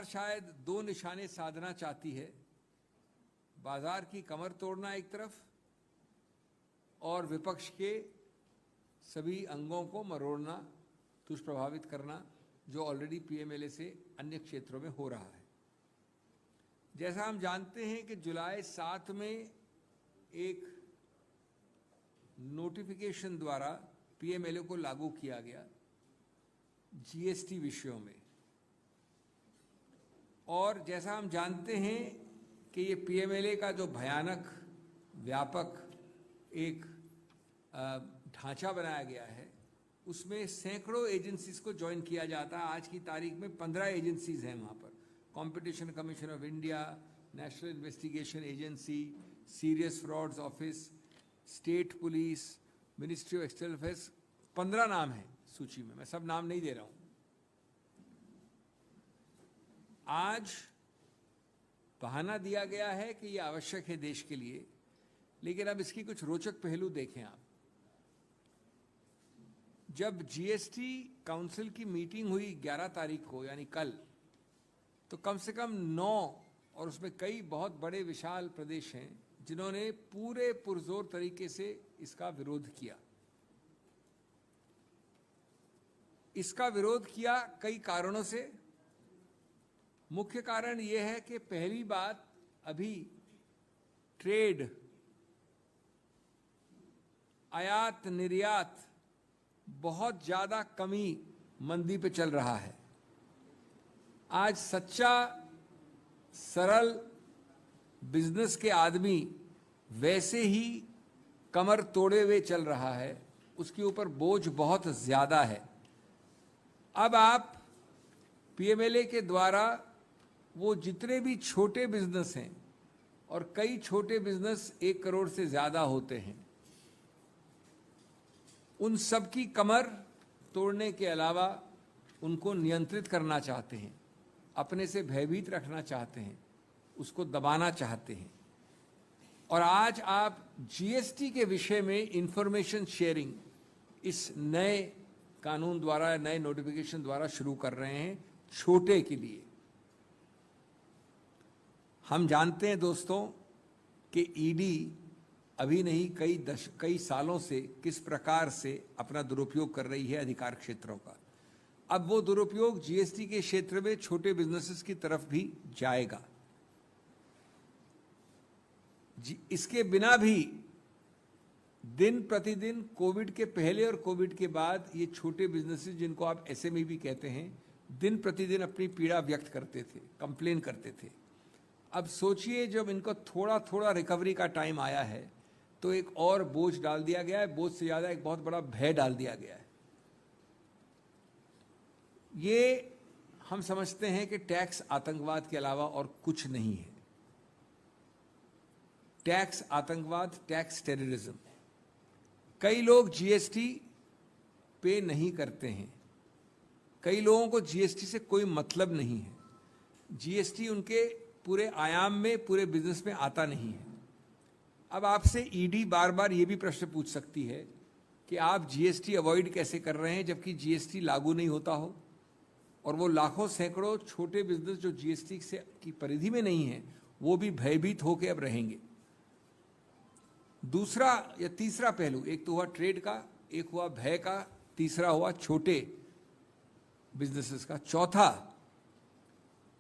सरकार शायद दो निशाने साधना चाहती है, बाजार की कमर तोड़ना एक तरफ और विपक्ष के सभी अंगों को मरोड़ना, दुष्प्रभावित करना, जो ऑलरेडी पीएमएलए से अन्य क्षेत्रों में हो रहा है। जैसा हम जानते हैं कि जुलाई 7 में एक नोटिफिकेशन द्वारा पीएमएलए को लागू किया गया जीएसटी विषयों में, और जैसा हम जानते हैं कि ये पीएमएलए का जो भयानक व्यापक एक ढांचा बनाया गया है, उसमें सैकड़ों एजेंसीज को ज्वाइन किया जाता है। आज की तारीख में 15 एजेंसीज हैं वहाँ पर, competition commission of India, national investigation agency, serious frauds office, state police, ministry of external affairs, 15 नाम हैं सूची में, मैं सब नाम नहीं दे रहा हूँ। आज बहाना दिया गया है कि ये आवश्यक है देश के लिए, लेकिन अब इसकी कुछ रोचक पहलू देखें आप। जब जीएसटी काउंसिल की मीटिंग हुई 11 तारीख को, यानी कल, तो कम से कम 9, और उसमें कई बहुत बड़े विशाल प्रदेश हैं जिन्होंने पूरे पुरजोर तरीके से इसका विरोध किया। इसका विरोध किया कई कारणों से। मुख्य कारण यह है कि पहली बात, अभी ट्रेड, आयात निर्यात बहुत ज़्यादा कमी, मंदी पे चल रहा है। आज सच्चा सरल बिजनेस के आदमी वैसे ही कमर तोड़े हुए चल रहा है, उसके ऊपर बोझ बहुत ज़्यादा है। अब आप पीएमएलए के द्वारा वो जितने भी छोटे बिजनेस हैं, और कई छोटे बिजनेस 1 करोड़ से ज़्यादा होते हैं, उन सब की कमर तोड़ने के अलावा उनको नियंत्रित करना चाहते हैं, अपने से भयभीत रखना चाहते हैं, उसको दबाना चाहते हैं। और आज आप जीएसटी के विषय में इंफॉर्मेशन शेयरिंग इस नए कानून द्वारा, नए नोटिफिकेशन द्वारा शुरू कर रहे हैं छोटे के लिए। हम जानते हैं दोस्तों कि ईडी अभी नहीं, कई सालों से किस प्रकार से अपना दुरुपयोग कर रही है अधिकार क्षेत्रों का। अब वो दुरुपयोग जीएसटी के क्षेत्र में छोटे बिजनेसेस की तरफ भी जाएगा। इसके बिना भी दिन प्रतिदिन, कोविड के पहले और कोविड के बाद, ये छोटे बिजनेसेस जिनको आप एसएमई भी कहते हैं, दिन प्रतिदिन अपनी पीड़ा व्यक्त करते थे, कंप्लेन करते थे। अब सोचिए, जब इनको थोड़ा थोड़ा रिकवरी का टाइम आया है, तो एक और बोझ डाल दिया गया है। बोझ से ज़्यादा एक बहुत बड़ा भय डाल दिया गया है। ये हम समझते हैं कि टैक्स आतंकवाद के अलावा और कुछ नहीं है। टैक्स आतंकवाद, टैक्स टेररिज्म। कई लोग जीएसटी पे नहीं करते हैं, कई लोगों को जीएसटी से कोई मतलब नहीं है, जीएसटी उनके पूरे आयाम में, पूरे बिजनेस में आता नहीं है। अब आपसे ईडी बार बार ये भी प्रश्न पूछ सकती है कि आप जीएसटी अवॉइड कैसे कर रहे हैं, जबकि जीएसटी लागू नहीं होता हो, और वो लाखों सैकड़ों छोटे बिजनेस जो जीएसटी से की परिधि में नहीं है, वो भी भयभीत होकर अब रहेंगे। दूसरा या तीसरा पहलू, एक तो हुआ ट्रेड का, एक हुआ भय का, तीसरा हुआ छोटे बिजनेसेस का। चौथा,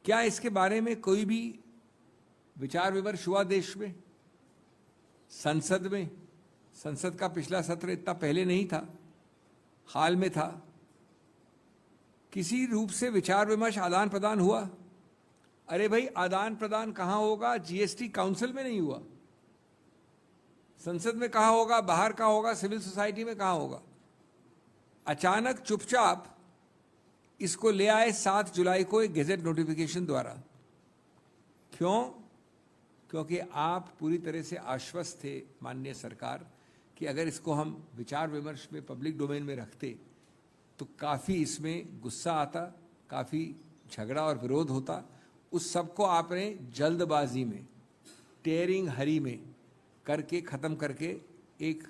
क्या इसके बारे में कोई भी विचार विमर्श हुआ देश में, संसद में? संसद का पिछला सत्र इतना पहले नहीं था, हाल में था। किसी रूप से विचार विमर्श, आदान प्रदान हुआ? अरे भाई, आदान प्रदान कहाँ होगा? जीएसटी काउंसिल में नहीं हुआ। संसद में कहाँ होगा? बाहर कहाँ होगा? सिविल सोसाइटी में कहाँ होगा? अचानक चुपचाप इसको ले आए 7 जुलाई को एक गेजेट नोटिफिकेशन द्वारा। क्यों? क्योंकि आप पूरी तरह से आश्वस्त थे, माननीय सरकार, कि अगर इसको हम विचार विमर्श में, पब्लिक डोमेन में रखते तो काफ़ी इसमें गुस्सा आता, काफ़ी झगड़ा और विरोध होता। उस सब को आपने जल्दबाजी में, टेयरिंग हरी में करके, ख़त्म करके एक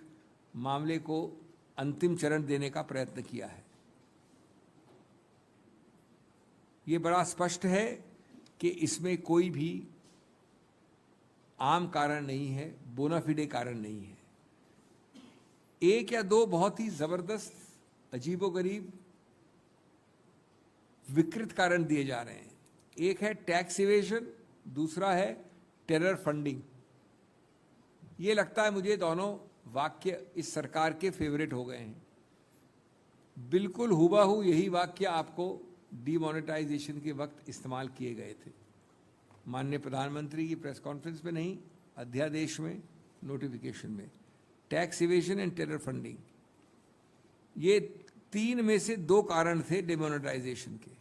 मामले को अंतिम चरण देने का प्रयत्न किया है। ये बड़ा स्पष्ट है कि इसमें कोई भी आम कारण नहीं है, बोनाफिडे कारण नहीं है। एक या दो बहुत ही जबरदस्त, अजीबोगरीब, विकृत कारण दिए जा रहे हैं। एक है टैक्स इवेजन, दूसरा है टेरर फंडिंग। ये लगता है मुझे दोनों वाक्य इस सरकार के फेवरेट हो गए हैं। बिल्कुल हुबहू यही वाक्य आपको डीमोनेटाइजेशन के वक्त इस्तेमाल किए गए थे, माननीय प्रधानमंत्री की प्रेस कॉन्फ्रेंस में नहीं, अध्यादेश में, नोटिफिकेशन में। Tax evasion and terror funding, ये तीन में से दो कारण थे डिमोनेटाइजेशन के।